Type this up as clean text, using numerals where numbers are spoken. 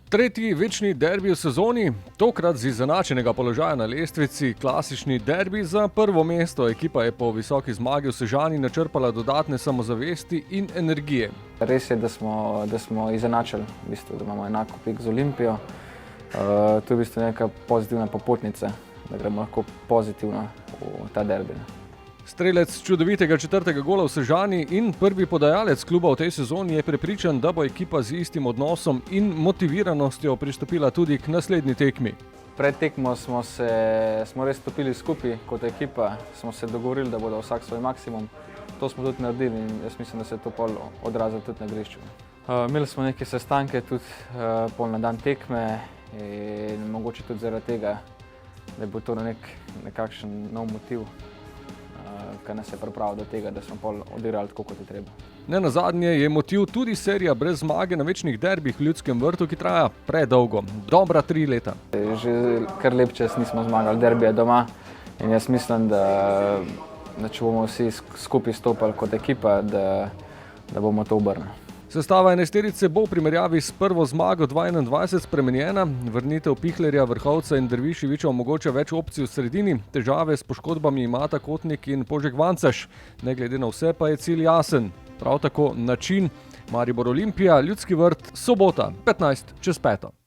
Tretji večni derbi v sezoni, tokrat z izenačenega položaja na lestvici, klasični derbi za prvo mesto. Ekipa je po visoki zmagi v Sežani načrpala dodatne samozavesti in energije. Res je, da smo izenačili, v bistvu, da imamo enako pik z Olimpijo. To je v bistvu neka pozitivna popotnica, da gremo lahko pozitivno v ta derbi. Strelec čudovitega četrtega gola v Sežani in prvi podajalec kluba v tej sezoni je prepričan, da bo ekipa z istim odnosom in motiviranostjo pristopila tudi k naslednji tekmi. Pred tekmo smo res stopili skupaj kot ekipa, smo se dogovorili, da bodo vsak svoj maksimum. To smo tudi naredili in jaz mislim, da se je to pol odrazilo tudi na igrišču. Imeli smo neke sestanke tudi pol na dan tekme in mogoče tudi zaradi tega, da bo to nekakšen nov motiv, kar nas je pripravil do tega, da smo pol odigrali tako, kot je treba. Nenazadnje je motiv tudi serija brez zmage na večnih derbih v Ljudskem vrtu, ki traja predolgo, dobra 3 leta. Že kar lep čas nismo zmagali derbije doma in jaz mislim, da če bomo vsi skupaj stopali kot ekipa, da bomo to obrnili. Sestava enajsterice bo v primerjavi s prvo zmago 2021 spremenjena. Vrnitev Pihlerja, Vrhovca in Derviševića omogoča več opcij v sredini. Težave s poškodbami imata Kotnik in Požek Vancaš. Ne glede na vse pa je cilj jasen. Prav tako način. Maribor Olimpija, Ljudski vrt, sobota, 15 čez 5.